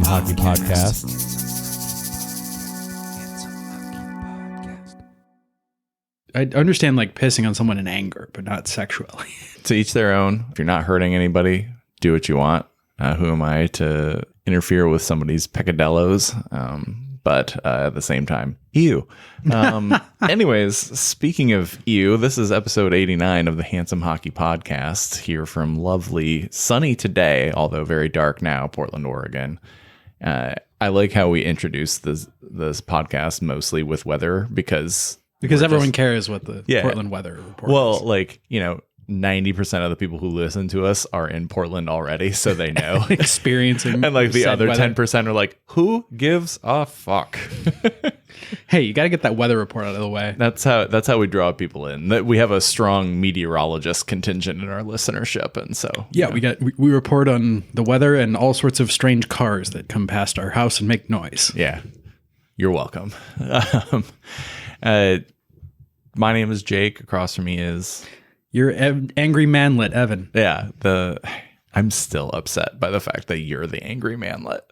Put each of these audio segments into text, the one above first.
Hockey Podcast. I understand like pissing on someone in anger, but not sexually. To each their own. If you're not hurting anybody, do what you want. Who am I to interfere with somebody's peccadillos? But at the same time, ew. Anyways, speaking of ew, this is episode 89 of the Handsome Hockey Podcast, here from lovely, sunny today, although very dark now, Portland, Oregon. I like how we introduce this podcast mostly with weather because everyone cares what the Portland weather report is. Well, like, 90% of the people who listen to us are in Portland already, so they know. Experiencing and like the other weather. 10% are like, who gives a fuck? Hey, you got to get that weather report out of the way. That's how we draw people in. That we have a strong meteorologist contingent in our listenership, and so we report on the weather and all sorts of strange cars that come past our house and make noise. Yeah, you're welcome. My name is Jake. Across from me is you're angry manlet, Evan. Yeah, I'm still upset by the fact that you're the angry manlet.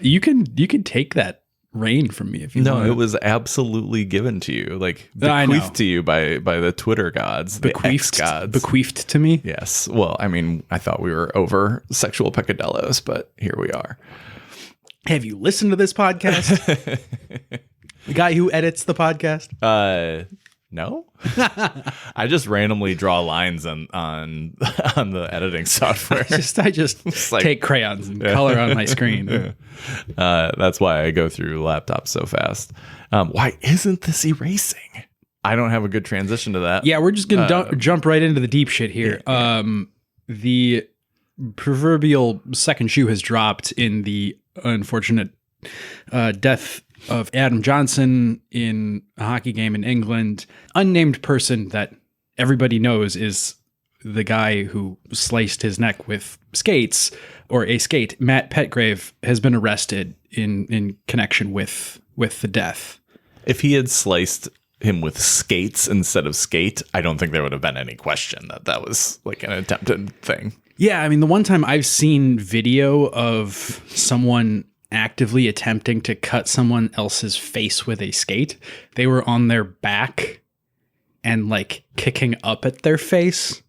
You can take that reign from me if you want. No, it was absolutely given to you, like bequeathed to you by the Twitter gods, the X gods. Bequeathed to me? Yes. Well, I mean, I thought we were over sexual peccadillos, but here we are. Have you listened to this podcast? The guy who edits the podcast? No. I just randomly draw lines on the editing software. I just like, take crayons and color on my screen. That's why I go through laptops so fast. Why isn't this erasing? I don't have a good transition to that. Yeah, we're just gonna jump right into the deep shit here. Yeah. The proverbial second shoe has dropped in the unfortunate death of Adam Johnson in a hockey game in England. Unnamed person that everybody knows is the guy who sliced his neck with skates, or a skate. Matt Petgrave has been arrested in connection with the death. If he had sliced him with skates instead of skate, I don't think there would have been any question that was like an attempted thing. Yeah, I mean, the one time I've seen video of someone actively attempting to cut someone else's face with a skate, they were on their back and like kicking up at their face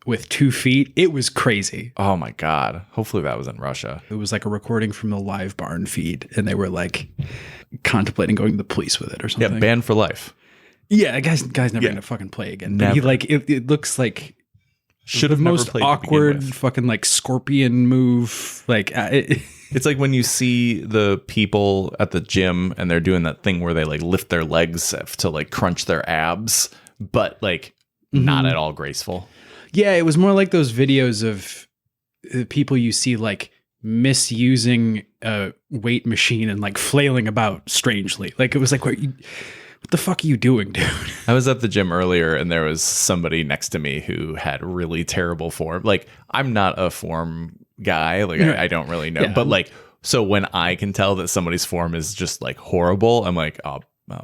with 2 feet. It was crazy. Oh my God. Hopefully that was in Russia. It was like a recording from the live barn feed, and they were like contemplating going to the police with it or something. Yeah, banned for life. Yeah, guy's never gonna fucking play again. Never. He like it looks like should have the most awkward fucking like scorpion move. Like it's like when you see the people at the gym and they're doing that thing where they like lift their legs to like crunch their abs, but like not at all graceful. Yeah, it was more like those videos of the people you see like misusing a weight machine and like flailing about strangely. Like it was like, what the fuck are you doing, dude? I was at the gym earlier and there was somebody next to me who had really terrible form. Like, I'm not a form guy. Like, I don't really know. Yeah. But like, so when I can tell that somebody's form is just like horrible, I'm like, oh,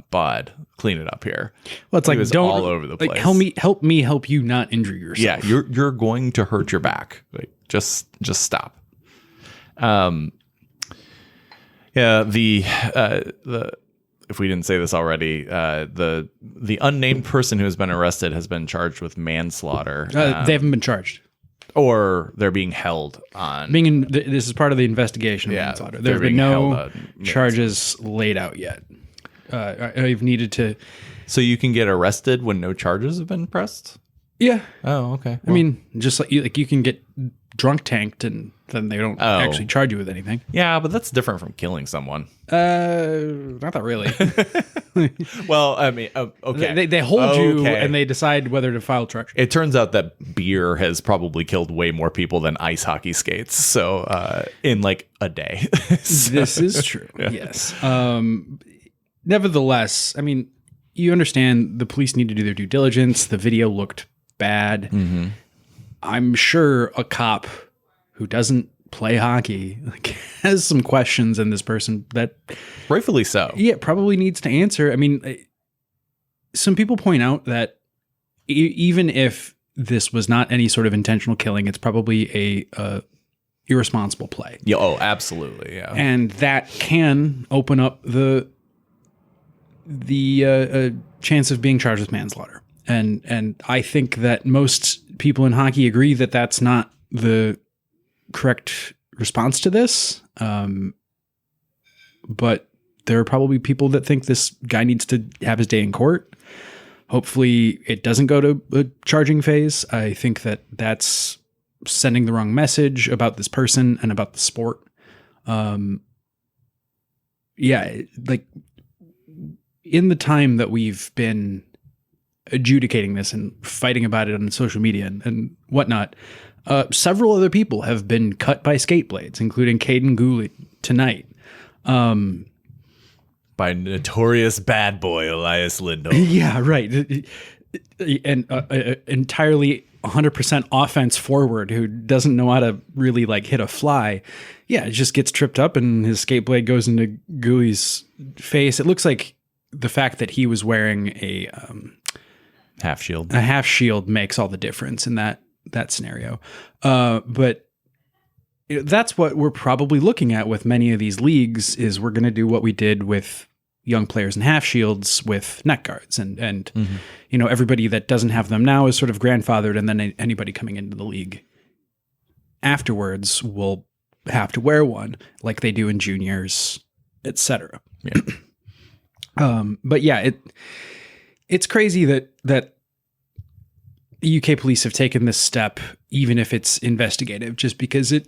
bud, clean it up here. Well, it's like, don't all over the place. Like, help me help you not injure yourself. Yeah, you're going to hurt your back. Like, just stop. Yeah, the if we didn't say this already, the unnamed person who has been arrested has been charged with manslaughter. They haven't been charged, or they're being held on. This is part of the investigation of manslaughter. There have been no charges laid out yet. I've needed to. So you can get arrested when no charges have been pressed? Yeah. Oh, okay. Well, I mean, just like you can get drunk tanked and then they don't actually charge you with anything. Yeah, but that's different from killing someone. Not that really. Well, I mean, okay. They hold you and they decide whether to file charges. It turns out that beer has probably killed way more people than ice hockey skates. So in like a day. So, this is true. Yeah. Yes. Nevertheless, I mean, you understand the police need to do their due diligence. The video looked bad. Mm-hmm. I'm sure a cop who doesn't play hockey, like, has some questions in this person that rightfully so. Yeah, probably needs to answer. I mean, some people point out that even if this was not any sort of intentional killing, it's probably a irresponsible play. Yeah, oh, absolutely, yeah. And that can open up the chance of being charged with manslaughter. And I think that most people in hockey agree that that's not the correct response to this. But there are probably people that think this guy needs to have his day in court. Hopefully it doesn't go to a charging phase. I think that that's sending the wrong message about this person and about the sport. Like in the time that we've been adjudicating this and fighting about it on social media and whatnot, several other people have been cut by skate blades, including Caden Gooley tonight. By notorious bad boy Elias Lindholm. Yeah, right. And entirely 100% offense forward who doesn't know how to really like hit a fly. Yeah, it just gets tripped up and his skate blade goes into Gooley's face. It looks like the fact that he was wearing a half shield. A half shield makes all the difference in that scenario. But that's what we're probably looking at with many of these leagues is we're going to do what we did with young players in half shields with neck guards and you know, everybody that doesn't have them now is sort of grandfathered, and then anybody coming into the league afterwards will have to wear one like they do in juniors, etc. Yeah. But yeah, it's crazy that UK police have taken this step, even if it's investigative, just because it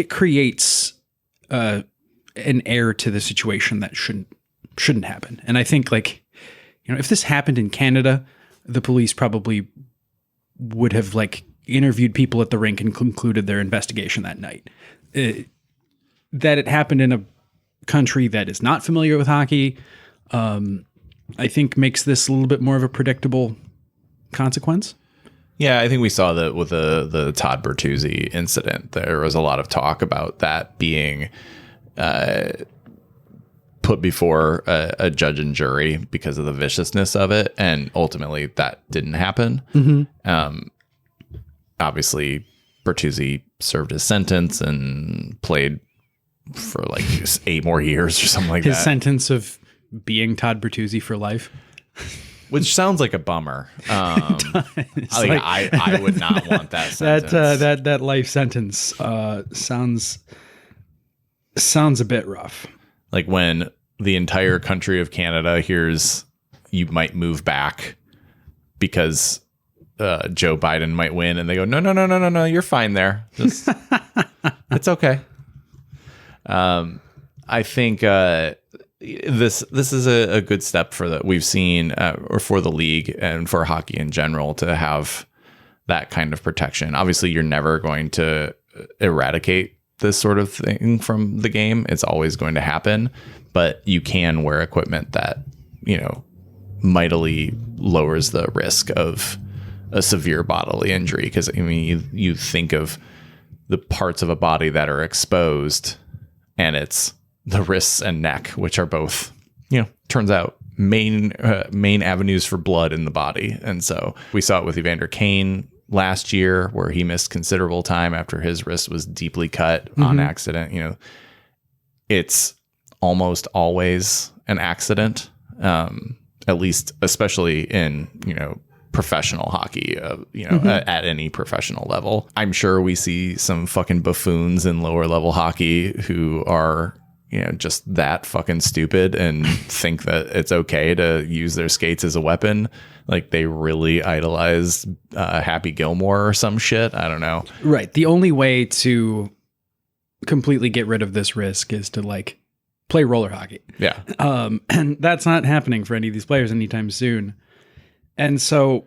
creates an air to the situation that shouldn't happen. And I think, like, you know, if this happened in Canada, the police probably would have like interviewed people at the rink and concluded their investigation that night. That it happened in a country that is not familiar with hockey, I think makes this a little bit more of a predictable consequence. Yeah, I think we saw that with the Todd Bertuzzi incident. There was a lot of talk about that being put before a judge and jury because of the viciousness of it, and ultimately that didn't happen. Obviously, Bertuzzi served his sentence and played for like 8 more years or something like that. His sentence of being Todd Bertuzzi for life. Which sounds like a bummer. I would not want that sentence. That life sentence sounds a bit rough. Like when the entire country of Canada hears you might move back because Joe Biden might win, and they go, no, you're fine there. Just, it's okay. I think this is a good step for that we've seen, or for the league and for hockey in general, to have that kind of protection. Obviously, you're never going to eradicate this sort of thing from the game. It's always going to happen, but you can wear equipment that, you know, mightily lowers the risk of a severe bodily injury. Because I mean, you think of the parts of a body that are exposed, and it's the wrists and neck, which are both, you know, turns out main avenues for blood in the body. And so we saw it with Evander Kane last year, where he missed considerable time after his wrist was deeply cut on accident. You know, it's almost always an accident, at least, especially in, you know, professional hockey, at any professional level. I'm sure we see some fucking buffoons in lower level hockey who are, you know, just that fucking stupid and think that it's okay to use their skates as a weapon. Like they really idolize Happy Gilmore or some shit. I don't know. Right. The only way to completely get rid of this risk is to like play roller hockey. Yeah. And that's not happening for any of these players anytime soon. And so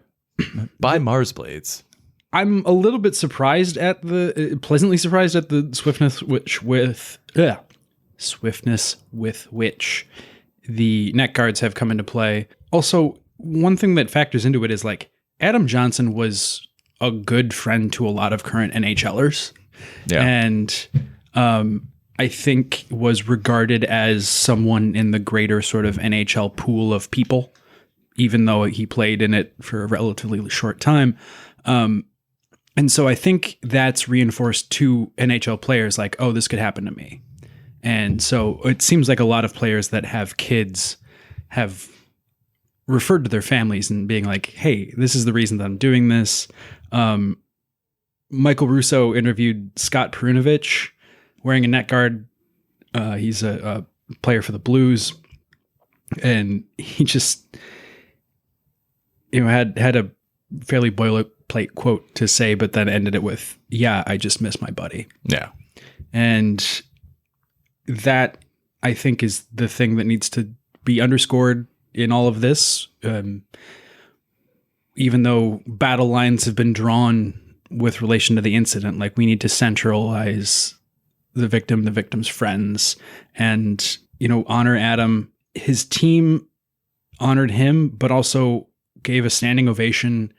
buy Mars blades. I'm a little bit surprised at pleasantly surprised at the swiftness with which the neck guards have come into play. Also, one thing that factors into it is like Adam Johnson was a good friend to a lot of current NHLers. Yeah. And I think was regarded as someone in the greater sort of NHL pool of people, even though he played in it for a relatively short time. And so I think that's reinforced to NHL players like, oh, this could happen to me. And so it seems like a lot of players that have kids have referred to their families and being like, hey, this is the reason that I'm doing this. Michael Russo interviewed Scott Perunovich wearing a net guard. He's a player for the Blues. And he just, had a fairly boilerplate quote to say, but then ended it with, yeah, I just miss my buddy. Yeah. And that, I think, is the thing that needs to be underscored in all of this. Even though battle lines have been drawn with relation to the incident, like we need to centralize the victim, the victim's friends, and, honor Adam. His team honored him, but also gave a standing ovation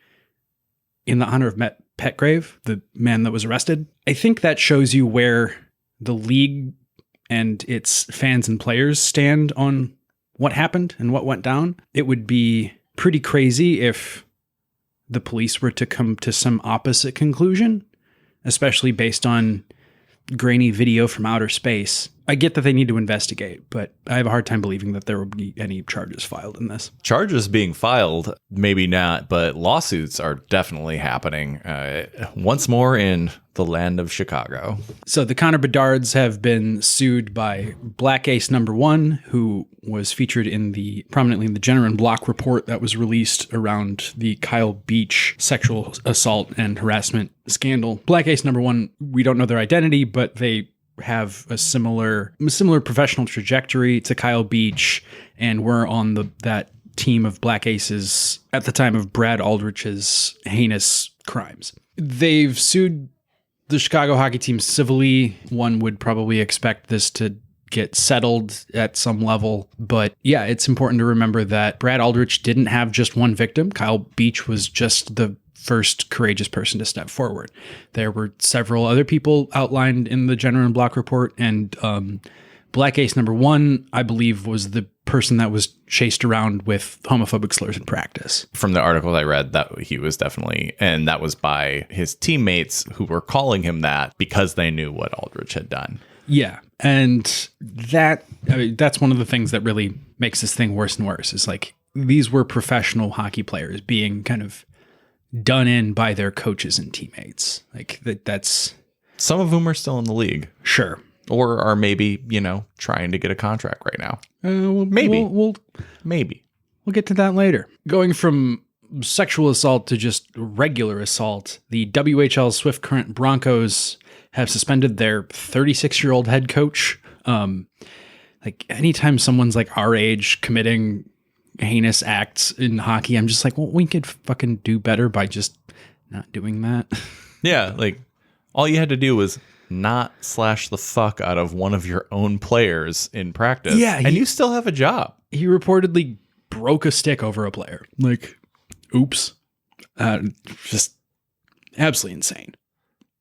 in the honor of Matt Petgrave, the man that was arrested. I think that shows you where the league and its fans and players stand on what happened and what went down. It would be pretty crazy if the police were to come to some opposite conclusion, especially based on grainy video from outer space. I get that they need to investigate, but I have a hard time believing that there will be any charges filed in this. Charges being filed, maybe not, but lawsuits are definitely happening once more in the land of Chicago. So the Connor Bedards have been sued by Black Ace #1, who was featured prominently in the Jenner and Block report that was released around the Kyle Beach sexual assault and harassment scandal. Black Ace #1, we don't know their identity, but they have a similar professional trajectory to Kyle Beach, and were on that team of Black Aces at the time of Brad Aldrich's heinous crimes. They've sued the Chicago hockey team civilly. One would probably expect this to get settled at some level. But yeah, it's important to remember that Brad Aldrich didn't have just one victim. Kyle Beach was just the first courageous person to step forward. There were several other people outlined in the Jenner and Block report, and Black Ace #1, I believe, was the person that was chased around with homophobic slurs in practice. From the article I read, that he was definitely, and that was by his teammates who were calling him that because they knew what Aldrich had done. Yeah, and that's one of the things that really makes this thing worse and worse. Is like these were professional hockey players being kind of done in by their coaches and teammates. Like that's some of whom are still in the league. Sure. Or are maybe, trying to get a contract right now. Maybe. We'll get to that later. Going from sexual assault to just regular assault, the WHL Swift Current Broncos have suspended their 36-year-old head coach. Like anytime someone's like our age committing heinous acts in hockey, I'm just like, well, we could fucking do better by just not doing that. Yeah, like all you had to do was not slash the fuck out of one of your own players in practice. Yeah, and you still have a job. He reportedly broke a stick over a player. Like, oops. Just absolutely insane.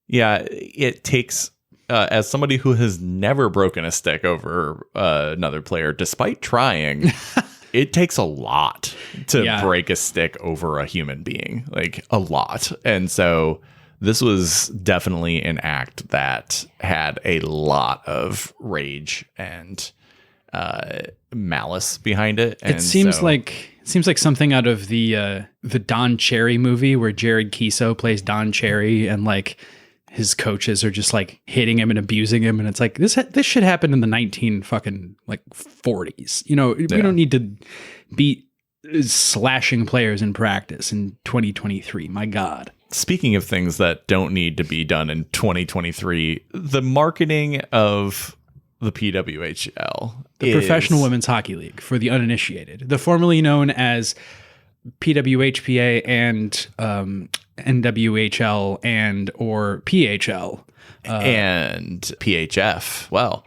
Yeah, it takes, as somebody who has never broken a stick over another player, despite trying, it takes a lot to break a stick over a human being. Like, a lot. And so this was definitely an act that had a lot of rage and malice behind it. And it seems like something out of the Don Cherry movie where Jared Keeso plays Don Cherry, and like his coaches are just like hitting him and abusing him, and it's like this shit happened in the 40s. We don't need to be slashing players in practice in 2023. My God. Speaking of things that don't need to be done in 2023, the marketing of the PWHL, the Professional Women's Hockey League, for the uninitiated, the formerly known as PWHPA and NWHL and or PHL and PHF. Well,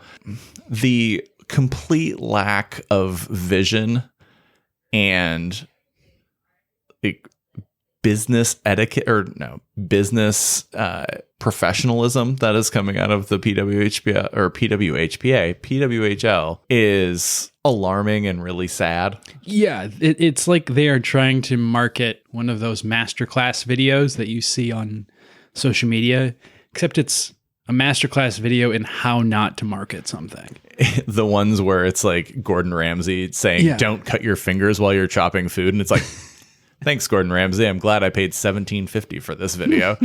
the complete lack of vision and business etiquette business professionalism that is coming out of the PWHL is alarming and really sad. Yeah, it's like they are trying to market one of those masterclass videos that you see on social media, except it's a masterclass video in how not to market something. The ones where it's like Gordon Ramsay saying, don't cut your fingers while you're chopping food. And it's like, thanks, Gordon Ramsay. I'm glad I paid $17.50 for this video.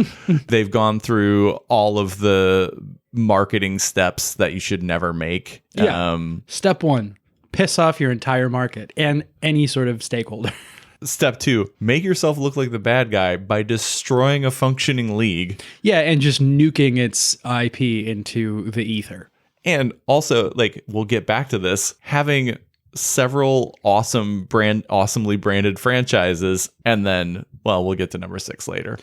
They've gone through all of the marketing steps that you should never make. Yeah. Step 1, piss off your entire market and any sort of stakeholder. Step 2, make yourself look like the bad guy by destroying a functioning league. Yeah, and just nuking its IP into the ether. And also, like, we'll get back to this, having several awesomely branded franchises, and then, well, we'll get to number 6 later.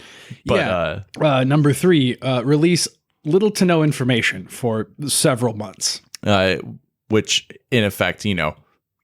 But number 3, release little to no information for several months. Which, in effect,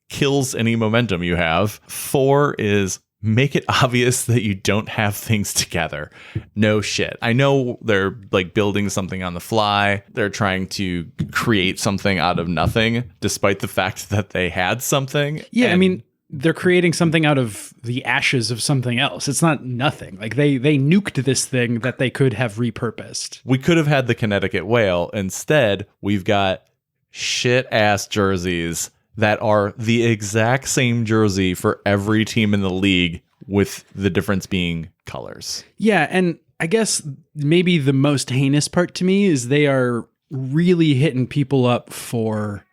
kills any momentum you have. 4 is make it obvious that you don't have things together. No shit. I know they're like building something on the fly. They're trying to create something out of nothing, despite the fact that they had something. Yeah, I mean, they're creating something out of the ashes of something else. It's not nothing. Like they nuked this thing that they could have repurposed. We could have had the Connecticut Whale. Instead, we've got shit ass jerseys that are the exact same jersey for every team in the league, with the difference being colors. Yeah, and I guess maybe the most heinous part to me is they are really hitting people up for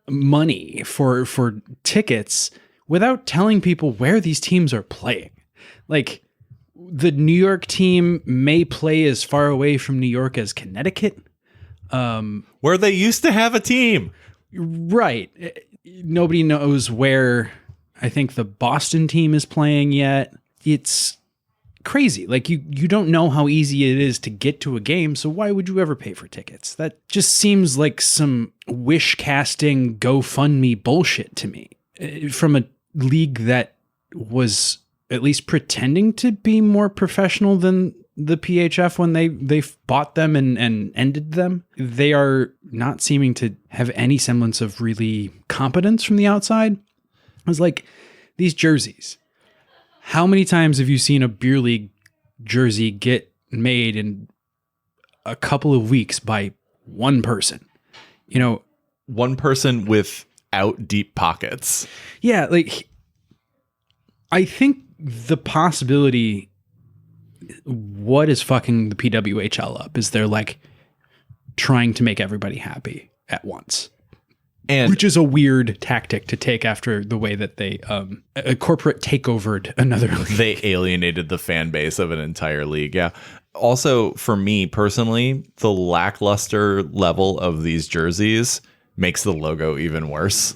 money, for tickets, without telling people where these teams are playing. Like, the New York team may play as far away from New York as Connecticut. Where they used to have a team. Right. Nobody knows where I think the Boston team is playing yet. It's crazy. Like you don't know how easy it is to get to a game, so why would you ever pay for tickets? That just seems like some wish casting GoFundMe bullshit to me. From a league that was at least pretending to be more professional than the PHF when they bought them and ended them. They are not seeming to have any semblance of really competence from the outside. I was like, these jerseys, how many times have you seen a beer league jersey get made in a couple of weeks by one person? One person without deep pockets. Yeah, like, I think the possibility, what is fucking the PWHL up is they're like trying to make everybody happy at once, which is a weird tactic to take after the way that they a corporate takeovered another league. They alienated the fan base of an entire league. Yeah. Also, for me personally, the lackluster level of these jerseys makes the logo even worse.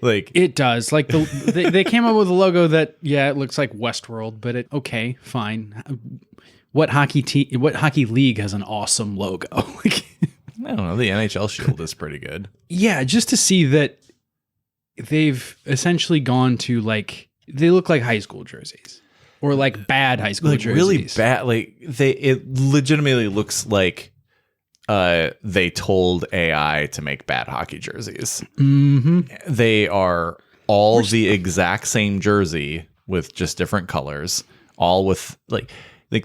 Like, it does. Like they came up with a logo that, yeah, it looks like Westworld, but okay, fine. What hockey league has an awesome logo? Like, I don't know. The NHL Shield is pretty good. Yeah, just to see that they've essentially gone to, like, they look like high school jerseys or like bad high school jerseys. Really bad. Like it legitimately looks like they told AI to make bad hockey jerseys. Mm-hmm. They are all the exact same jersey with just different colors, all with like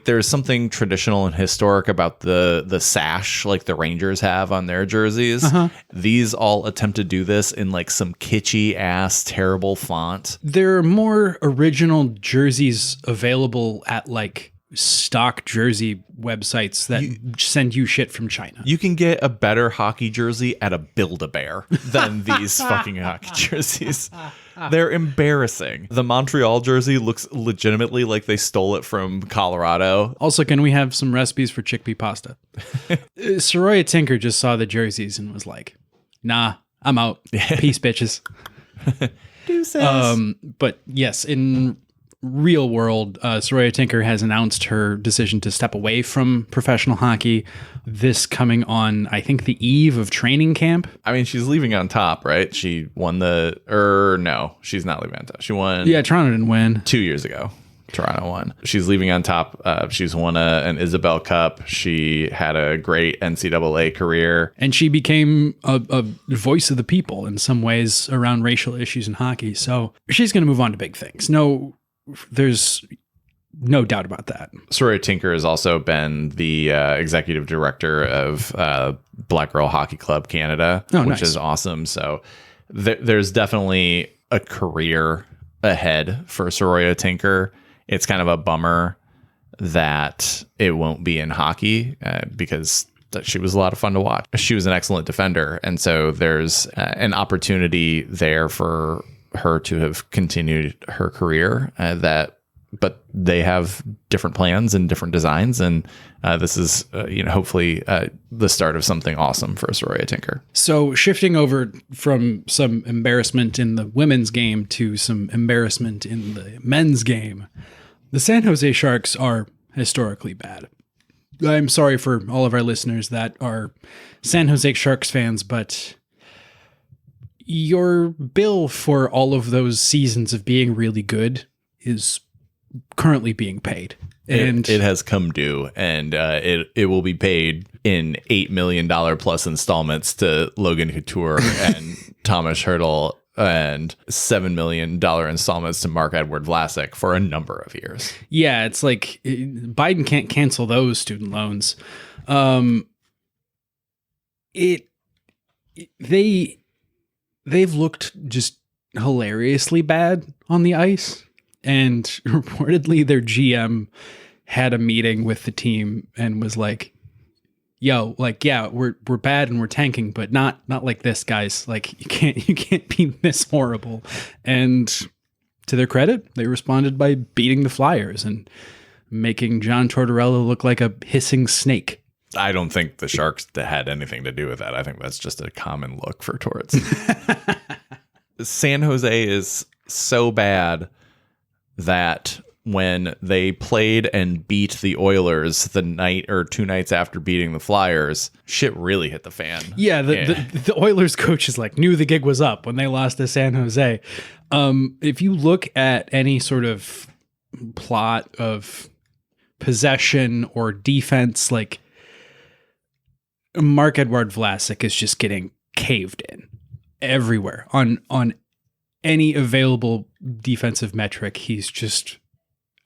there's something traditional and historic about the sash like the Rangers have on their jerseys. Uh-huh. These all attempt to do this in like some kitschy ass terrible font. There are more original jerseys available at like stock jersey websites that send you shit from China. You can get a better hockey jersey at a Build-A-Bear than these fucking hockey jerseys. They're embarrassing. The Montreal jersey looks legitimately like they stole it from Colorado. Also, can we have some recipes for chickpea pasta? Soraya Tinker just saw the jerseys and was like, nah, I'm out. Peace, bitches. Deuces. But yes, in real world, Soraya Tinker has announced her decision to step away from professional hockey. This coming on, I think, the eve of training camp. I mean, she's leaving on top, right? She won no, she's not leaving on top. She won. Yeah, Toronto didn't win 2 years ago. Toronto won. She's leaving on top. She's won an Isabel Cup. She had a great NCAA career. And she became a voice of the people in some ways around racial issues in hockey. So she's going to move on to big things. No, there's no doubt about that. Soraya Tinker has also been the executive director of Black Girl Hockey Club Canada, which is awesome. So there's definitely a career ahead for Soraya Tinker. It's kind of a bummer that it won't be in hockey because she was a lot of fun to watch. She was an excellent defender. And so there's an opportunity there for her to have continued her career but they have different plans and different designs. And this is, hopefully the start of something awesome for Soraya Tinker. So shifting over from some embarrassment in the women's game to some embarrassment in the men's game, the San Jose Sharks are historically bad. I'm sorry for all of our listeners that are San Jose Sharks fans, but your bill for all of those seasons of being really good is currently being paid, and it has come due, and it will be paid in $8 million plus installments to Logan Couture and Thomas Hertl, and $7 million installments to Mark Edward Vlasic for a number of years. Yeah, it's like Biden can't cancel those student loans. They've looked just hilariously bad on the ice. And reportedly their GM had a meeting with the team and was like, yo, like, yeah, we're bad and we're tanking, but not like this, guys. Like you can't be this horrible. And to their credit, they responded by beating the Flyers and making John Tortorella look like a hissing snake. I don't think the Sharks had anything to do with that. I think that's just a common look for Torts. San Jose is so bad that when they played and beat the Oilers the night or 2 nights after beating the Flyers, shit really hit the fan. Yeah, the Oilers coach is like, knew the gig was up when they lost to San Jose. If you look at any sort of plot of possession or defense, like Mark Edward Vlasic is just getting caved in everywhere on any available defensive metric. He's just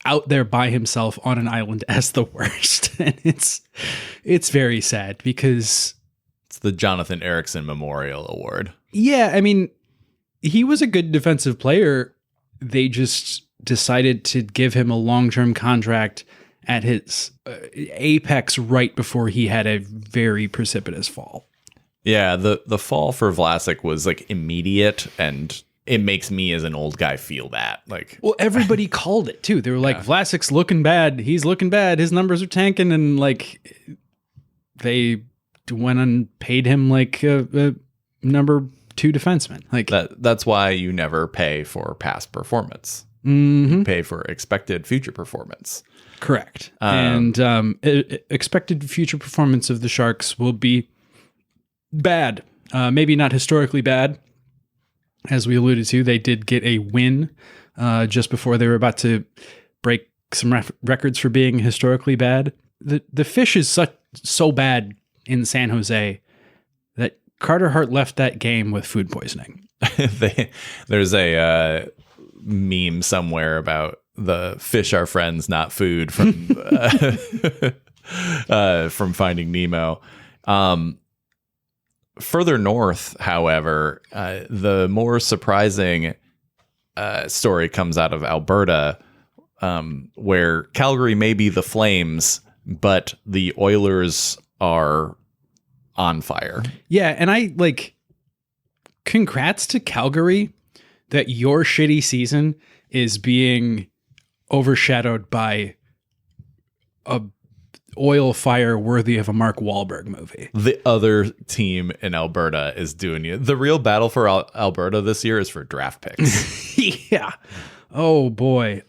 out there by himself on an island as the worst. And it's very sad because it's the Jonathan Erickson Memorial Award. Yeah, I mean, he was a good defensive player. They just decided to give him a long-term contract at his apex right before he had a very precipitous fall. Yeah, the fall for Vlasic was like immediate, and it makes me as an old guy feel that. Like, well, everybody called it too. They were like, Vlasic's looking bad. He's looking bad. His numbers are tanking, and like they went and paid him like a number 2 defenseman. Like that's why you never pay for past performance. Mm-hmm. You pay for expected future performance. Correct. And expected future performance of the Sharks will be bad. Maybe not historically bad. As we alluded to, they did get a win just before they were about to break some records for being historically bad. The fish is so bad in San Jose that Carter Hart left that game with food poisoning. There's a meme somewhere about the fish are friends, not food, from Finding Nemo. Further north, however, the more surprising story comes out of Alberta, where Calgary may be the Flames, but the Oilers are on fire. Yeah, and I congrats to Calgary that your shitty season is being overshadowed by a oil fire worthy of a Mark Wahlberg movie. The other team in Alberta is doing it. The real battle for Alberta this year is for draft picks. Yeah. Oh boy.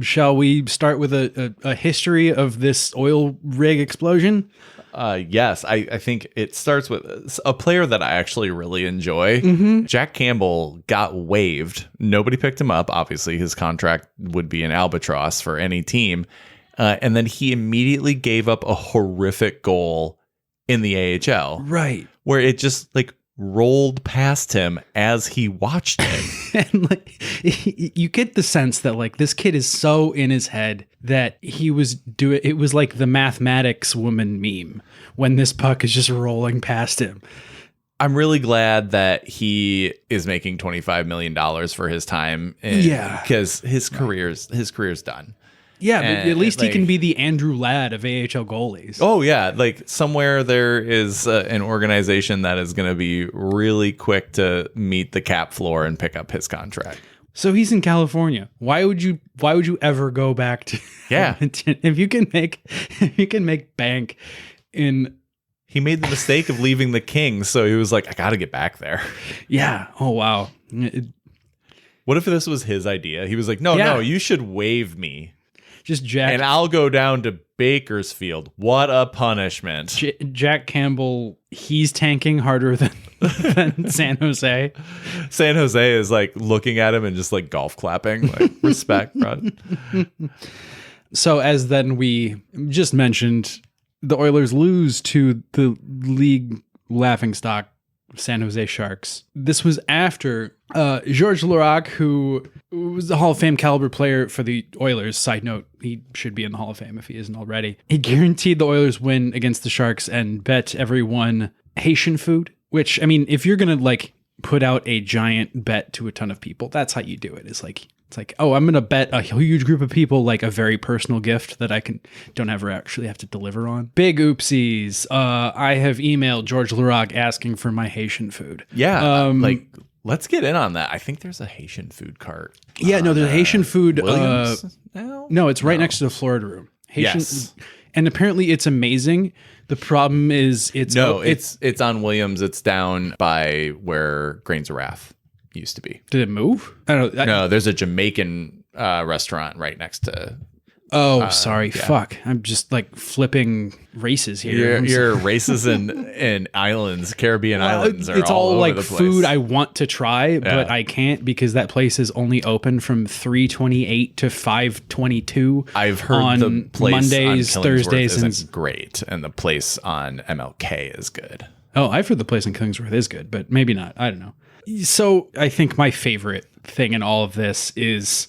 Shall we start with a history of this oil rig explosion? Yes, I think it starts with a player that I actually really enjoy. Jack Campbell got waived. Nobody picked him up. Obviously, his contract would be an albatross for any team. And then he immediately gave up a horrific goal in the AHL. Right. Where it just like rolled past him as he watched it. And like, you get the sense that like this kid is so in his head that he was doing, it was like the mathematics woman meme when this puck is just rolling past him. I'm really glad that he is making $25 million for his time. Because his career's done. Yeah, but at least like, he can be the Andrew Ladd of AHL goalies. Oh, yeah. Like somewhere there is an organization that is going to be really quick to meet the cap floor and pick up his contract. So he's in California. Why would you ever go back to Edmonton? If you can make bank in. He made the mistake of leaving the Kings, so he was like, I got to get back there. Yeah. Oh, wow. What if this was his idea? He was like, no, you should waive me. Just Jack. And I'll go down to Bakersfield. What a punishment. Jack Campbell, he's tanking harder than San Jose. San Jose is like looking at him and just like golf clapping. Like, respect, bro. So as then we just mentioned, the Oilers lose to the league laughingstock San Jose Sharks. This was after Georges Laraque, who was the Hall of Fame caliber player for the Oilers. Side note, he should be in the Hall of Fame if he isn't already. He guaranteed the Oilers win against the Sharks and bet everyone Haitian food, which, I mean, if you're going to like put out a giant bet to a ton of people, that's how you do it. It's like, oh, I'm going to bet a huge group of people like a very personal gift that I don't ever actually have to deliver on. Big oopsies. I have emailed Georges Laraque asking for my Haitian food. Yeah. Like, let's get in on that. I think there's a Haitian food cart. Yeah, no, there's a Haitian food. No, it's right next to the Florida room. Haitian, yes. And apparently it's amazing. The problem is it's on Williams. It's down by where Grains of Wrath used to be. Did it move? I don't know. No, there's a Jamaican restaurant right next to. Oh, sorry. Yeah. Fuck. I'm just like flipping races here. Your races and islands, Caribbean islands are it's all over like the place. food I want to try, but I can't because that place is only open from 3:28 to 5:22. I've heard the place Mondays, on Thursdays isn't great, and the place on MLK is good. Oh, I've heard the place in Killingsworth is good, but maybe not. I don't know. So I think my favorite thing in all of this is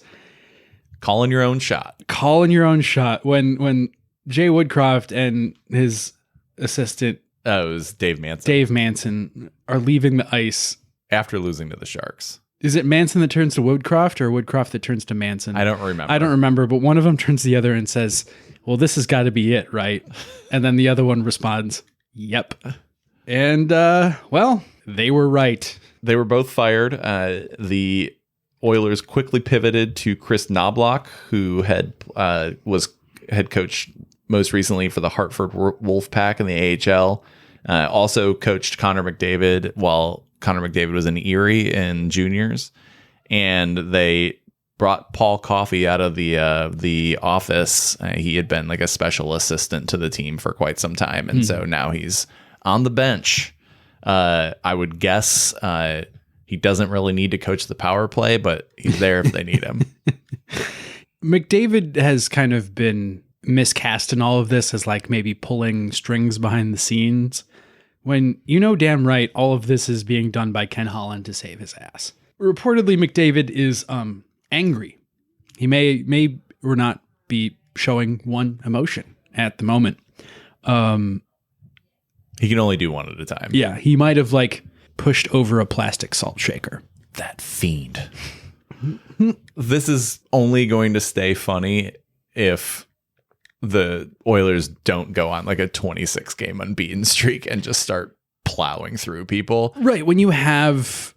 calling your own shot. Calling your own shot. When Jay Woodcroft and his assistant, it was Dave Manson, are leaving the ice after losing to the Sharks. Is it Manson that turns to Woodcroft or Woodcroft that turns to Manson? I don't remember. But one of them turns to the other and says, well, this has got to be it, right? And then the other one responds, yep. And, well, they were right. They were both fired. The Oilers quickly pivoted to Chris Knobloch, who was head coach most recently for the Hartford Wolfpack in the AHL. Also coached Connor McDavid while Connor McDavid was in Erie in juniors. And they brought Paul Coffey out of the office. He had been like a special assistant to the team for quite some time. And so now he's on the bench. I would guess he doesn't really need to coach the power play, but he's there if they need him. McDavid has kind of been miscast in all of this as like maybe pulling strings behind the scenes, when you know damn right all of this is being done by Ken Holland to save his ass. Reportedly, McDavid is angry. He may or not be showing one emotion at the moment. He can only do one at a time. Yeah, he might have like pushed over a plastic salt shaker. That fiend. This is only going to stay funny if the Oilers don't go on like a 26 game unbeaten streak and just start plowing through people. Right. When you have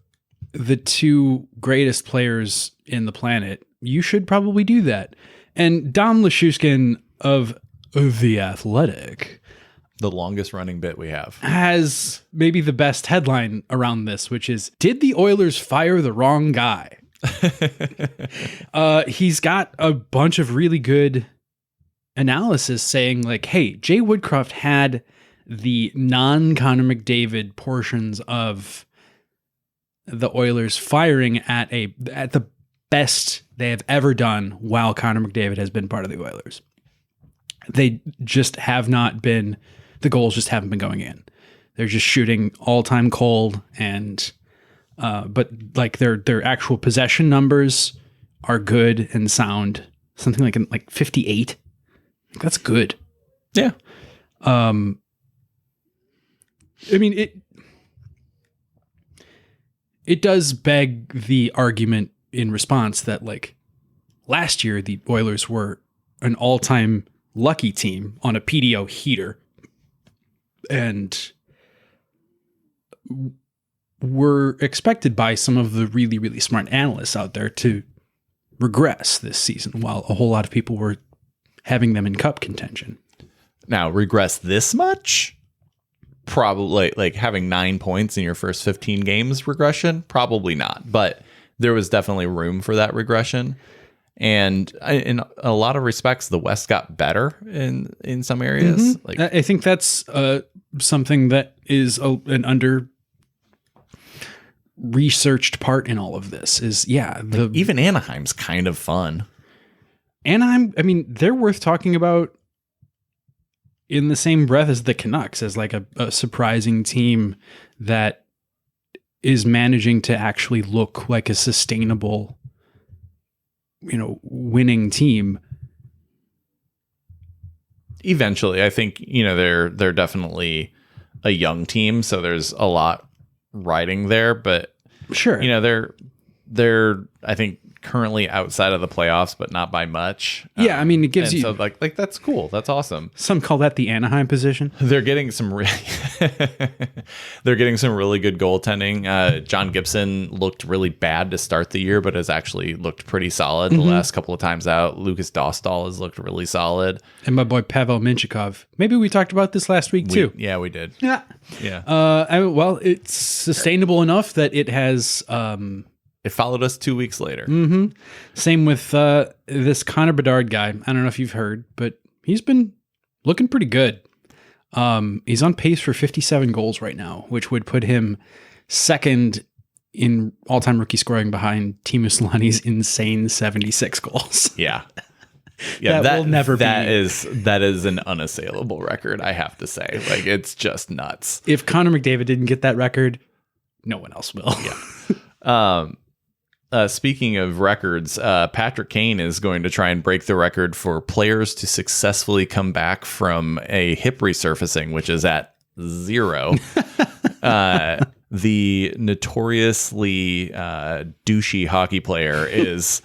the two greatest players in the planet, you should probably do that. And Dom Lashushkin of The Athletic, the longest running bit we have, has maybe the best headline around this, which is, did the Oilers fire the wrong guy? He's got a bunch of really good analysis saying like, hey, Jay Woodcroft had the non-Connor McDavid portions of the Oilers firing at the best they have ever done while Connor McDavid has been part of the Oilers. They just have not been, the goals just haven't been going in. They're just shooting all-time cold, and but like their actual possession numbers are good and sound. Something like 58. That's good. Yeah. I mean, it does beg the argument in response that, like, last year the Oilers were an all-time lucky team on a PDO heater, and were expected by some of the really, really smart analysts out there to regress this season, while a whole lot of people were having them in cup contention. Now, regress this much? Probably, like having 9 points in your first 15 games regression? Probably not. But there was definitely room for that regression. And in a lot of respects, the West got better in some areas. Mm-hmm. Like, I think that's something that is an under researched part in all of this is, even Anaheim's kind of fun. Anaheim, I mean, they're worth talking about in the same breath as the Canucks, as like a surprising team that is managing to actually look like a sustainable, winning team. Eventually, I think, they're definitely a young team, so there's a lot riding there, but sure, they're I think currently outside of the playoffs, but not by much. Yeah, I mean, it gives you, so like that's cool. That's awesome. Some call that the Anaheim position. They're getting some really good goaltending. John Gibson looked really bad to start the year, but has actually looked pretty solid the last couple of times out. Lucas Dostal has looked really solid, and my boy Pavel Minchikov. Maybe we talked about this last week too. Yeah, we did. Yeah. Well, it's sustainable enough that it has. It followed us 2 weeks later. Mm-hmm. Same with this Connor Bedard guy. I don't know if you've heard, but he's been looking pretty good. He's on pace for 57 goals right now, which would put him second in all-time rookie scoring behind Teemu Selänne's insane 76 goals. Yeah. Yeah, that will never be. That is an unassailable record, I have to say. Like, it's just nuts. If Connor McDavid didn't get that record, no one else will. Yeah. Speaking of records, Patrick Kane is going to try and break the record for players to successfully come back from a hip resurfacing, which is at 0. The notoriously douchey hockey player is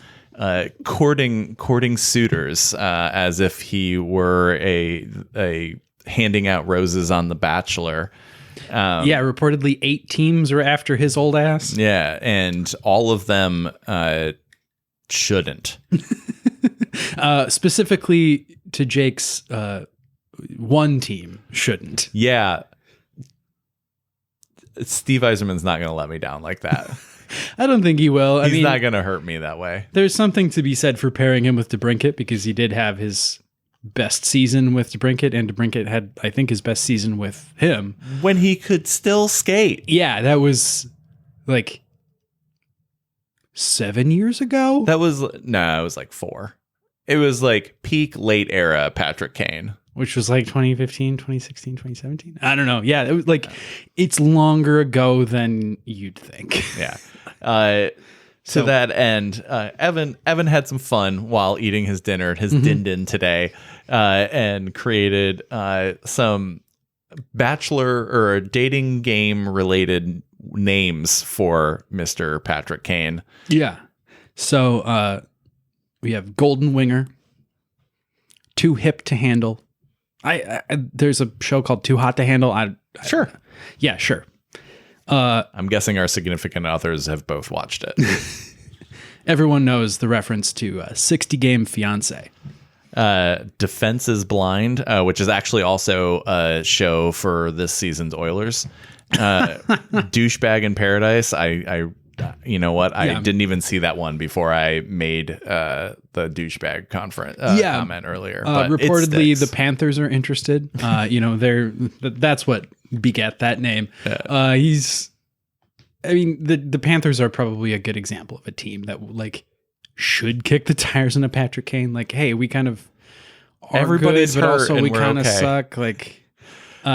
courting suitors as if he were a handing out roses on The Bachelor. Reportedly 8 teams are after his old ass. Yeah, and all of them shouldn't. Specifically to Jake's one team shouldn't. Yeah. Steve Yzerman's not going to let me down like that. I don't think he will. He's not going to hurt me that way. There's something to be said for pairing him with DeBrincat, because he did have his best season with DeBrincat, and DeBrincat had, I think, his best season with him. When he could still skate. Yeah, that was like 7 years ago? It was like 4. It was like peak late era Patrick Kane. Which was like 2015, 2016, 2017? I don't know. Yeah, it was like, it's longer ago than you'd think. Yeah. To that end, Evan had some fun while eating his dinner at his din-din today, and created some bachelor or dating game related names for Mr. Patrick Kane. Yeah. So we have Golden Winger, Too Hip to Handle. There's a show called Too Hot to Handle. Sure. Yeah, sure. I'm guessing our significant others have both watched it. Everyone knows the reference to 60 Game Fiance. Defense is Blind, which is actually also a show for this season's Oilers. Douchebag in Paradise. I you know what? I didn't even see that one before I made the douchebag comment earlier. But reportedly, the Panthers are interested. That's what begat that name. The Panthers are probably a good example of a team that like should kick the tires into Patrick Kane. Like, hey, we kind of are everybody's good, but hurt also and we we're kind of okay. suck. Like,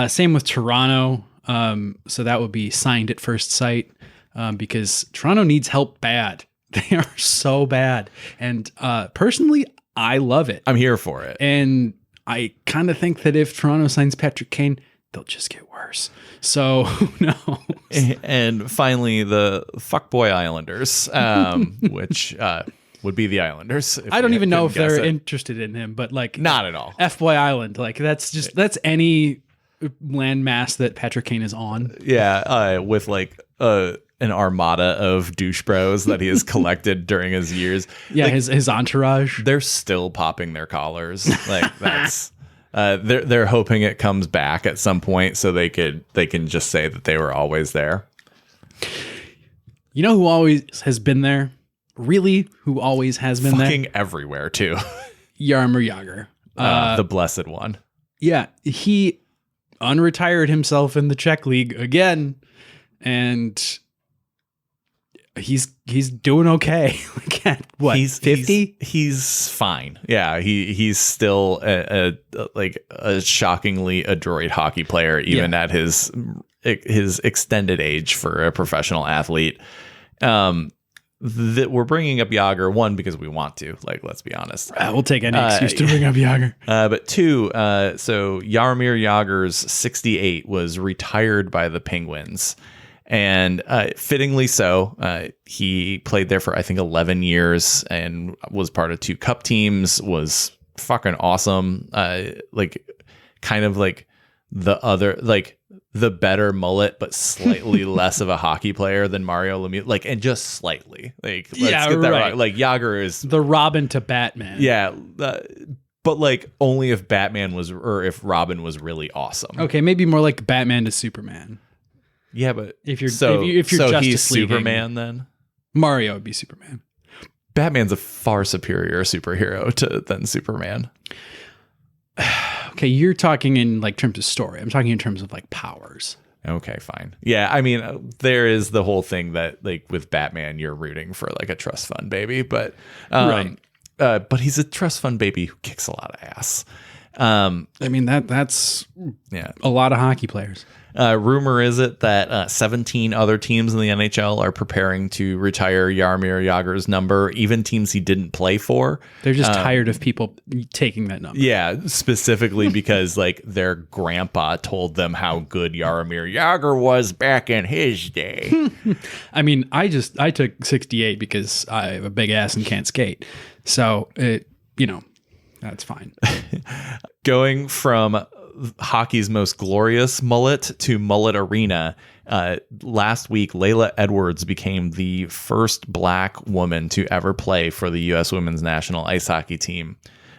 same with Toronto. So that would be signed at first sight. Because Toronto needs help bad. They are so bad. And personally, I love it. I'm here for it. And I kind of think that if Toronto signs Patrick Kane, they'll just get worse. So, who knows? And finally, the fuckboy Islanders, which would be the Islanders. I don't even know if they're interested in him, but like... Not at all. F-boy Island. Like, that's any landmass that Patrick Kane is on. Yeah, with like... an armada of douche bros that he has collected during his years. Yeah, like, his entourage. They're still popping their collars. Like that's they're hoping it comes back at some point so they can just say that they were always there. You know who always has been there? Really, who always has been Fucking there? everywhere too. Jaromir Jagr. The blessed one. Yeah, he unretired himself in the Czech league again, and he's doing okay. Like at what, 50? He's fine. Yeah, he's still a shockingly adroit hockey player, even at his extended age for a professional athlete. That we're bringing up Jagr, one, because we want to, like, let's be honest. We'll take any excuse to bring up Jagr. But two, so Jaromir Jagr's 68 was retired by the Penguins. And fittingly so, he played there for, I think, 11 years and was part of 2 cup teams, was fucking awesome. Kind of like the better mullet, but slightly less of a hockey player than Mario Lemieux. Like, and just slightly. Like, let's get that right. Like, Jagr is the Robin to Batman. Yeah. But like only if Batman was, or if Robin was really awesome. Okay, maybe more like Batman to Superman. Yeah, but if you're so Justice he's Leaguing, Superman then? Mario would be Superman. Batman's a far superior superhero than Superman. Okay, you're talking in like terms of story. I'm talking in terms of like powers. Okay, fine. Yeah, I mean, there is the whole thing that like with Batman, you're rooting for like a trust fund baby, but right. But he's a trust fund baby who kicks a lot of ass. I mean that's a lot of hockey players. Rumor is it that 17 other teams in the NHL are preparing to retire Jaromir Jagr's number, even teams he didn't play for. They're just tired of people taking that number. Yeah, specifically because like their grandpa told them how good Jaromir Jagr was back in his day. I mean, I took 68 because I have a big ass and can't skate. So, that's fine. Going from hockey's most glorious mullet to mullet arena. Last week, Laila Edwards became the first black woman to ever play for the U.S. women's national ice hockey team.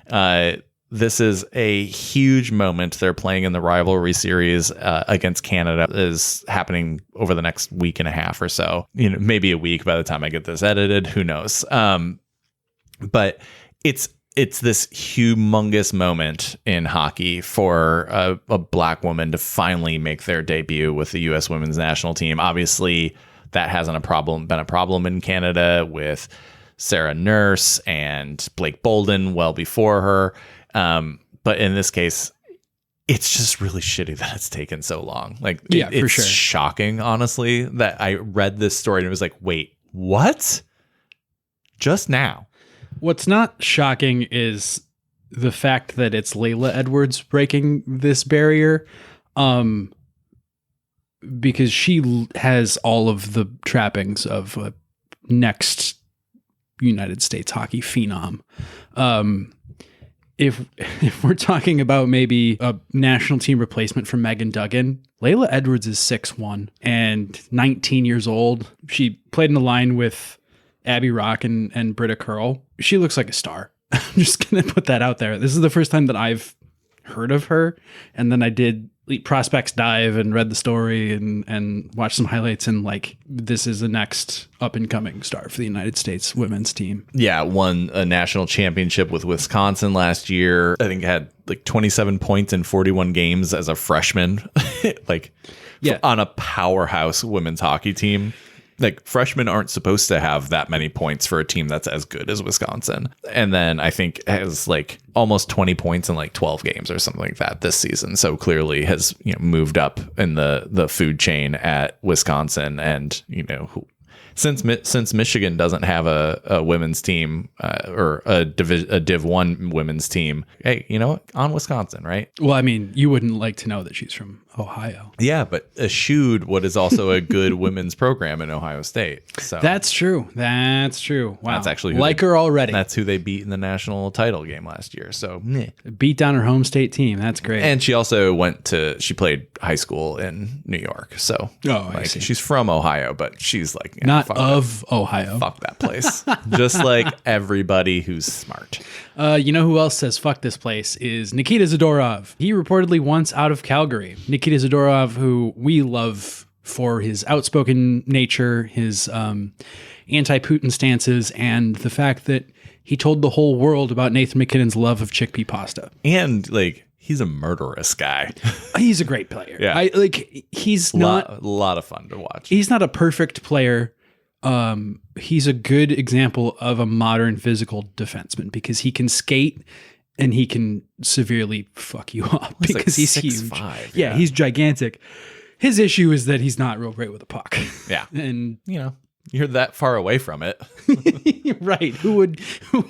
This is a huge moment. They're playing in the rivalry series against Canada. Is happening over the next week and a half or so. Maybe a week by the time I get this edited. Who knows? But it's this humongous moment in hockey for a black woman to finally make their debut with the U.S. women's national team. Obviously, that hasn't been a problem in Canada with Sarah Nurse and Blake Bolden well before her. But in this case, it's just really shitty that it's taken so long. Like, it's for sure. Shocking, honestly, that I read this story and it was like, wait, what? Just now. What's not shocking is the fact that it's Laila Edwards breaking this barrier, because she has all of the trappings of a next United States hockey phenom. If we're talking about maybe a national team replacement for Megan Duggan, Laila Edwards is 6'1" and 19 years old. She played in the line with Abby Rock and Britta Curl. She looks like a star. I'm just going to put that out there. This is the first time that I've heard of her. And then I did Prospects Dive and read the story and watched some highlights, and like this is the next up and coming star for the United States women's team. Yeah, won a national championship with Wisconsin last year. I think had like 27 points in 41 games as a freshman. Like on a powerhouse women's hockey team. Like freshmen aren't supposed to have that many points for a team that's as good as Wisconsin. And then I think has like almost 20 points in like 12 games or something like that this season. So clearly has, you know, moved up in the food chain at Wisconsin. And, you know, since Michigan doesn't have a women's team or a Div 1 women's team, hey, you know what? On Wisconsin, right? Well, I mean, you wouldn't like to know that she's from Ohio. Yeah, but eschewed what is also a good women's program in Ohio State. So That's true. Wow. That's actually her already. That's who they beat in the national title game last year. So meh. Beat down her home state team. That's great. And she also she played high school in New York. So I see. She's from Ohio, but she's like not of Ohio. Fuck that place. Just like everybody who's smart. You know who else says fuck this place is Nikita Zadorov. He reportedly wants out of Calgary. Nikita Zadorov, who we love for his outspoken nature, his anti-Putin stances, and the fact that he told the whole world about Nathan McKinnon's love of chickpea pasta. And like he's a murderous guy. He's a great player. Yeah. He's not a lot of fun to watch. He's not a perfect player. He's a good example of a modern physical defenseman because he can skate and he can severely fuck you up because he's huge. 6'5", yeah, he's gigantic. His issue is that he's not real great with a puck. Yeah. And you know, you're that far away from it. Right. Who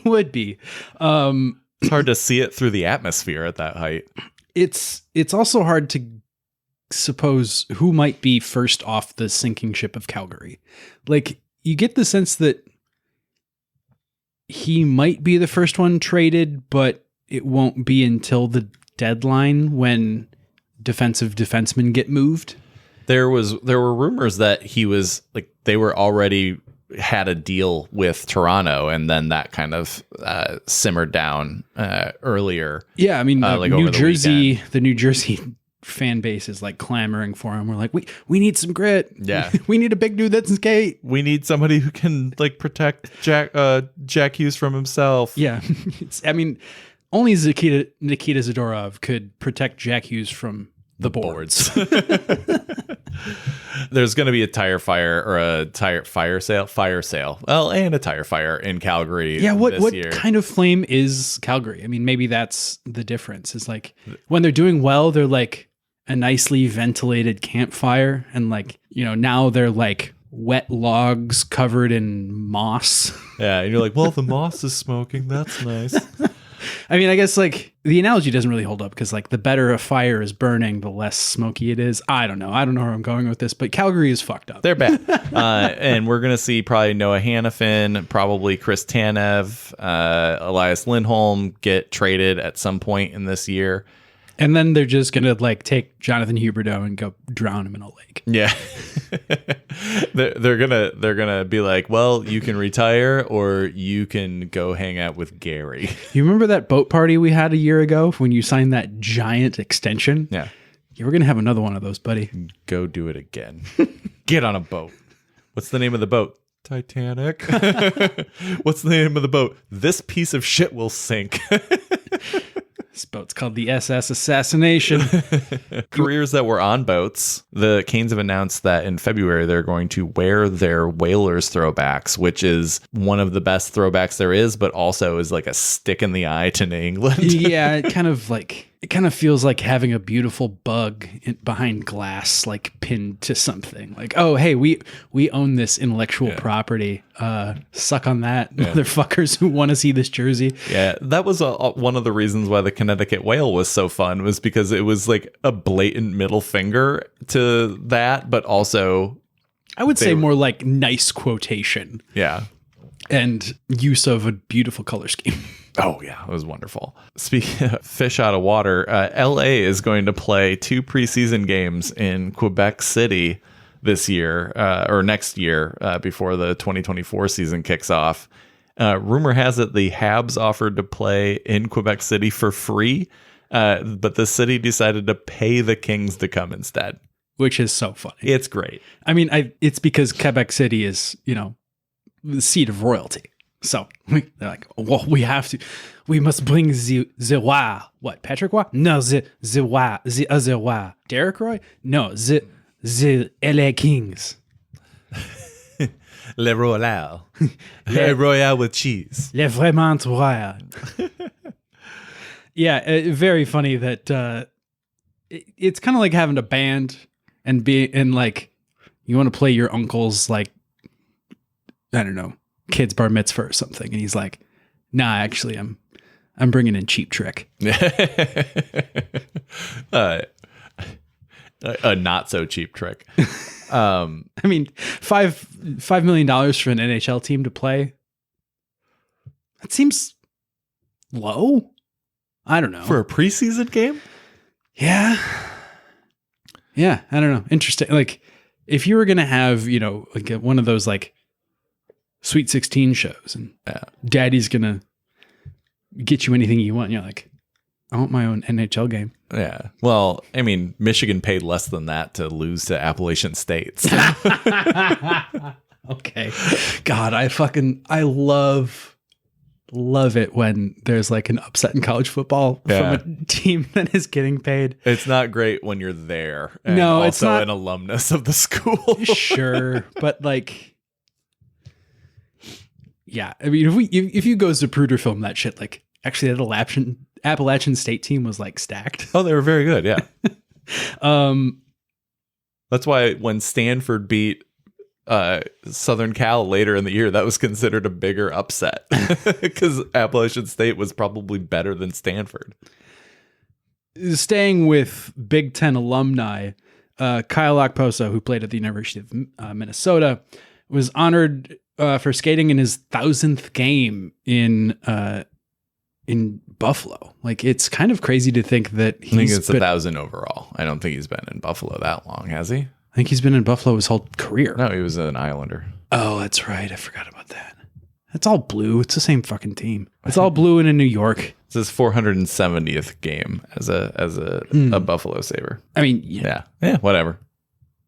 would be? It's hard to see it through the atmosphere at that height. It's also hard to suppose who might be first off the sinking ship of Calgary. Like, you get the sense that he might be the first one traded, but it won't be until the deadline when defensive defensemen get moved. There were rumors that he was like they were already had a deal with Toronto, and then that kind of simmered down earlier. Yeah, I mean, like New Jersey, the New Jersey fan base is like clamoring for him. We're like, we need some grit. Yeah, we need a big dude that can skate. We need somebody who can like protect Jack Hughes from himself. Yeah, I mean, only Nikita Zadorov could protect Jack Hughes from the boards. There's going to be a tire fire or a fire sale. Well, and a tire fire in Calgary. Yeah, what year. Kind of flame is Calgary? I mean, maybe that's the difference. Is like when they're doing well, they're like a nicely ventilated campfire, and like, you know, now they're like wet logs covered in moss. Yeah, and you're like, well, the moss is smoking. That's nice. I mean, I guess like the analogy doesn't really hold up because like the better a fire is burning, the less smoky it is. I don't know where I'm going with this, but Calgary is fucked up. They're bad. And we're going to see probably Noah Hannafin, probably Chris Tanev, Elias Lindholm get traded at some point in this year. And then they're just going to like take Jonathan Huberdeau and go drown him in a lake. Yeah. they're gonna be like, well, you can retire or you can go hang out with Gary. You remember that boat party we had a year ago when you signed that giant extension? Yeah. You were going to have another one of those, buddy. Go do it again. Get on a boat. What's the name of the boat? Titanic. What's the name of the boat? This piece of shit will sink. This boat's called the SS Assassination. Careers that were on boats. The Canes have announced that in February they're going to wear their Whalers throwbacks, which is one of the best throwbacks there is, but also is like a stick in the eye to New England. Yeah, it kind of feels like having a beautiful bug behind glass, like pinned to something. Like, oh, hey, we own this intellectual property. Suck on that, motherfuckers who want to see this jersey. Yeah, that was one of the reasons why the Connecticut Whale was so fun, was because it was like a blatant middle finger to that, but also I would say more like nice quotation. Yeah. And use of a beautiful color scheme. Oh, yeah, it was wonderful. Speaking of fish out of water, LA is going to play 2 preseason games in Quebec City this year, or next year, before the 2024 season kicks off. Rumor has it the Habs offered to play in Quebec City for free But the city decided to pay the Kings to come instead. Which is so funny. It's great. I mean, it's because Quebec City is, the seat of royalty. So they're like, well, we must bring the roi. What, Patrick Roy? No, the roi, the other roi. Derek Roy? No, the LA Kings. Le Royal. Le Royal with cheese. Le vraiment royal. Yeah, very funny that it's kind of like having a band and like you want to play your uncle's, like, I don't know, kid's bar mitzvah or something, and he's like, nah, actually I'm bringing in Cheap Trick. A not so cheap trick. I mean, $5 million for an NHL team to play, that seems low. I don't know. For a preseason game? Yeah, I don't know. Interesting. Like, if you were gonna have, like one of those like Sweet 16 shows, and Daddy's gonna get you anything you want, and you're like, I want my own NHL game. Yeah. Well, I mean, Michigan paid less than that to lose to Appalachian State. So. Okay. God, I love it when there's like an upset in college football from a team that is getting paid. It's not great when you're there. And no, also it's not an alumnus of the school. Sure, but like, yeah. I mean, if you go Zapruder film that shit, like actually that Appalachian State team was like stacked. Oh, they were very good. Yeah. That's why when Stanford beat Southern Cal later in the year, that was considered a bigger upset because Appalachian State was probably better than Stanford. Staying with Big Ten alumni, Kyle Okposo, who played at the University of Minnesota, was honored for skating in his 1,000th game in Buffalo. Like, it's kind of crazy to think that I think it's 1,000 overall. I don't think he's been in Buffalo that long, has he? I think he's been in Buffalo his whole career. No, he was an Islander. Oh, that's right. I forgot about that. It's all blue. It's the same fucking team. It's all blue and in New York. It's his 470th game as a Buffalo Sabre. I mean, yeah, whatever.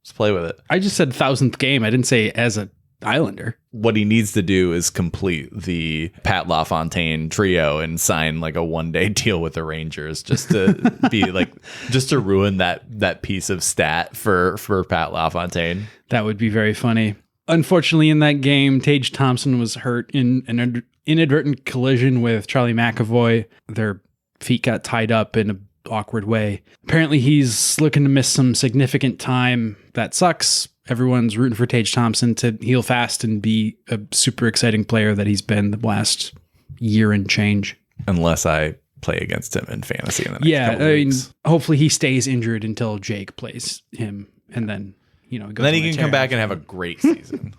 Just play with it. I just said 1,000th game. I didn't say as a Islander. What he needs to do is complete the Pat LaFontaine trio and sign like a one-day deal with the Rangers, just to be like, just to ruin that piece of stat for Pat LaFontaine. That would be very funny. Unfortunately, in that game, Tage Thompson was hurt in an inadvertent collision with Charlie McAvoy. Their feet got tied up in an awkward way. Apparently, he's looking to miss some significant time. That sucks. Everyone's rooting for Tage Thompson to heal fast and be a super exciting player that he's been the last year and change. Unless I play against him in fantasy in the next couple weeks. Mean, hopefully he stays injured until Jake plays him, and then goes. Then he can come back and have a great season.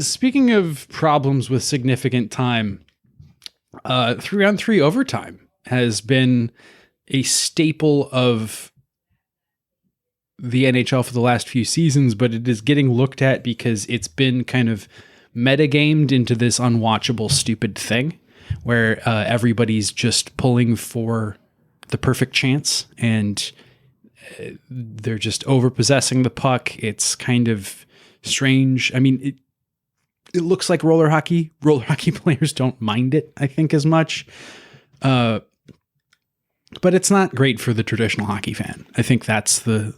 Speaking of problems with significant time, 3-on-3 overtime has been a staple of the NHL for the last few seasons, but it is getting looked at because it's been kind of metagamed into this unwatchable, stupid thing where everybody's just pulling for the perfect chance and they're just overpossessing the puck. It's kind of strange. I mean, it looks like roller hockey. Roller hockey players don't mind it, I think, as much. But it's not great for the traditional hockey fan. I think that's the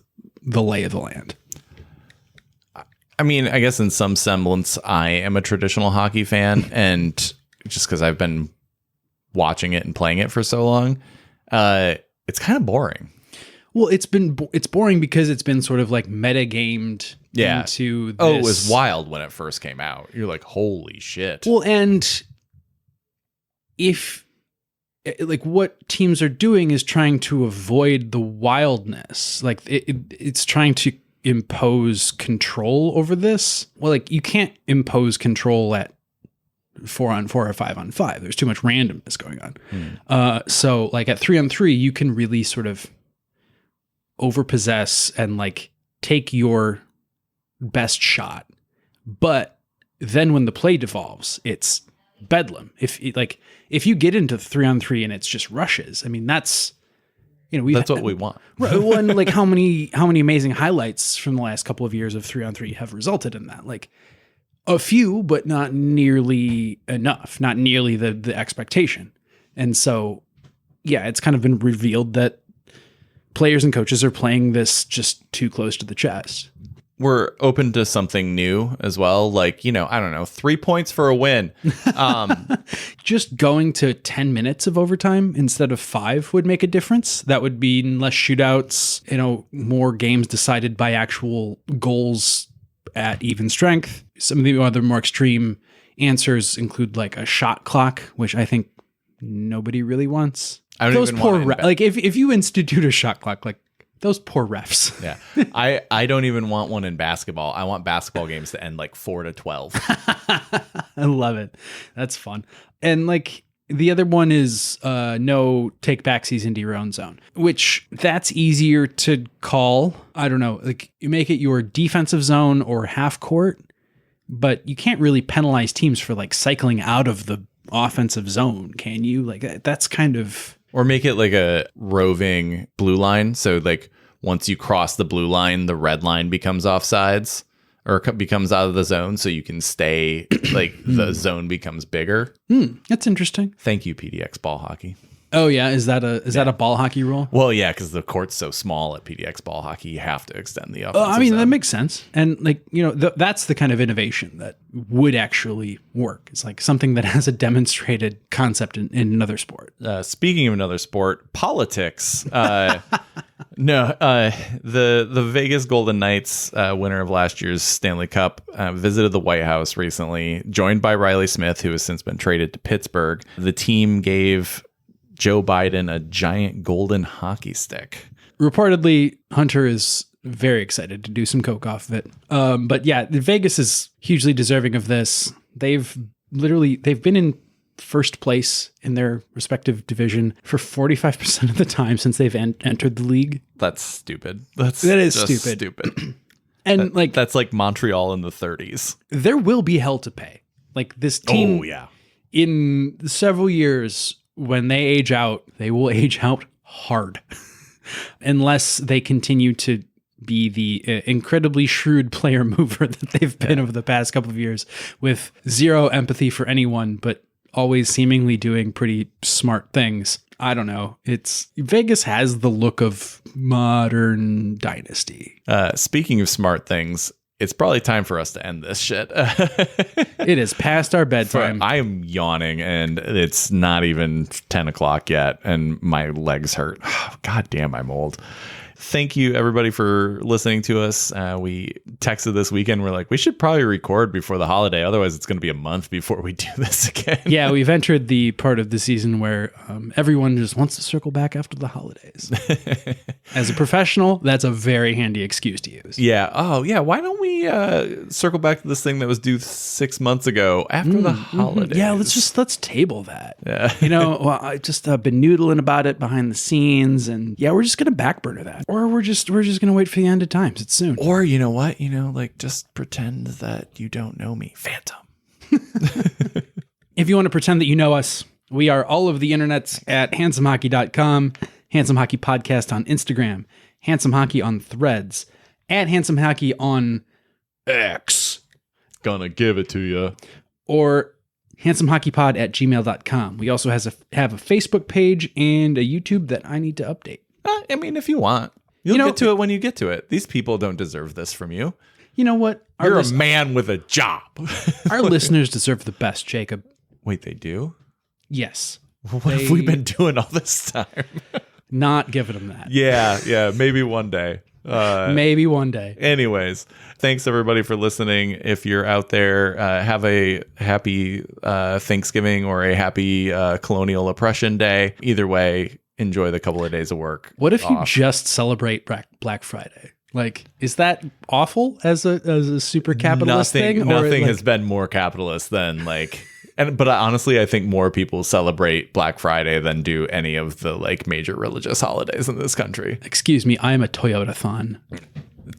lay of the land. I mean, I guess in some semblance, I am a traditional hockey fan, and just because I've been watching it and playing it for so long, it's kind of boring. Well, it's boring because it's been sort of like metagamed into this. Oh, it was wild when it first came out. You're like, holy shit. Well, and if like what teams are doing is trying to avoid the wildness. Like it's trying to impose control over this. Well, like you can't impose control at 4-on-4 or 5-on-5. There's too much randomness going on. So like at 3-on-3, you can really sort of overpossess and like take your best shot. But then when the play devolves, it's bedlam. If you get into 3-on-3 and it's just rushes, I mean, that's that's what we want. Right. Well, and like how many amazing highlights from the last couple of years of 3-on-3 have resulted in that? Like a few, but not nearly enough, not nearly the expectation. And so, yeah, it's kind of been revealed that players and coaches are playing this just too close to the chest. We're open to something new as well. Like, I don't know, 3 points for a win. Just going to 10 minutes of overtime instead of 5 would make a difference. That would be less shootouts, more games decided by actual goals at even strength. Some of the other more extreme answers include like a shot clock, which I think nobody really wants. I don't those even poor want like if you institute a shot clock, like those poor refs. Yeah. I don't even want one in basketball. I want basketball games to end like 4-12. I love it. That's fun. And like the other one is no take backsies into your own zone, which that's easier to call. I don't know, like you make it your defensive zone or half court, but you can't really penalize teams for like cycling out of the offensive zone, can you? Like that's kind of... Or make it like a roving blue line. So like once you cross the blue line, the red line becomes offsides or becomes out of the zone. So you can stay, like the zone becomes bigger. That's interesting. Thank you, PDX ball hockey. Oh yeah. Is that a ball hockey rule? Well, yeah, because the court's so small at PDX ball hockey, you have to extend the offensive I mean, zone. that makes sense. And like, that's the kind of innovation that would actually work. It's like something that has a demonstrated concept in another sport. Speaking of another sport, politics. The Vegas Golden Knights, winner of last year's Stanley Cup, visited the White House recently, joined by Riley Smith, who has since been traded to Pittsburgh. The team gave Joe Biden a giant golden hockey stick. Reportedly, Hunter is very excited to do some coke off of it. But yeah, Vegas is hugely deserving of this. They've been in first place in their respective division for 45% of the time since they've entered the league. That's stupid. That is stupid. And that's like Montreal in the 30s. There will be hell to pay. Like this team, in several years, when they age out, they will age out hard. Unless they continue to be the incredibly shrewd player mover that they've been over the past couple of years, with zero empathy for anyone, but always seemingly doing pretty smart things. I don't know. Vegas has the look of modern dynasty. Speaking of smart things, it's probably time for us to end this shit. It is past our bedtime. I'm yawning and it's not even 10 o'clock yet and my legs hurt. God damn, I'm old. Thank you, everybody, for listening to us. We texted this weekend. We're like, we should probably record before the holiday. Otherwise, it's going to be a month before we do this again. Yeah, we've entered the part of the season where everyone just wants to circle back after the holidays. As a professional, that's a very handy excuse to use. Yeah. Oh, yeah. Why don't we circle back to this thing that was due 6 months ago after the holidays? Yeah, let's table that. Yeah. I've just been noodling about it behind the scenes, and yeah, we're just going to backburner that. Or we're just going to wait for the end of times. It's soon. Or you know what? Just pretend that you don't know me. Phantom. If you want to pretend that you know us, we are all over the internets at handsomehockey.com, Handsome Hockey Podcast on Instagram, Handsome Hockey on Threads, at Handsome Hockey on X. Gonna give it to you. Or handsomehockeypod@gmail.com. We also have a Facebook page and a YouTube that I need to update. I mean, if you want. You'll get to it when you get to it. These people don't deserve this from you. You know what? You're a man with a job. Our listeners deserve the best, Jacob. Wait, they do? Yes. What have we been doing all this time? Not giving them that. Yeah. Maybe one day. Maybe one day. Anyways, thanks everybody for listening. If you're out there, have a happy Thanksgiving or a happy colonial oppression day. Either way, enjoy the couple of days of work. What if you just celebrate Black Friday? Like, is that awful as a super capitalist thing? Nothing has been more capitalist than but honestly, I think more people celebrate Black Friday than do any of the major religious holidays in this country. Excuse me, I am a Toyota-thon.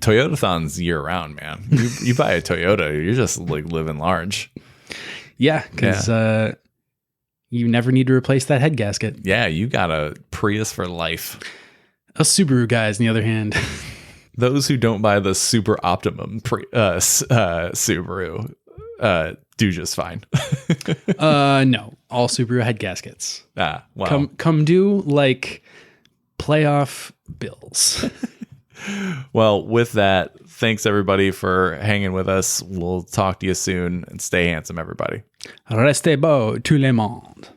Toyota-thon's year round, man. You buy a Toyota, you're just living large. Yeah, because you never need to replace that head gasket. Yeah, you got a Prius for life. Us Subaru guys, on the other hand, Those who don't buy the super optimum Subaru do just fine. no, all Subaru head gaskets. Wow. Come due like playoff bills. Well, with that, thanks everybody for hanging with us. We'll talk to you soon, and stay handsome, everybody. Restez beau tout le monde.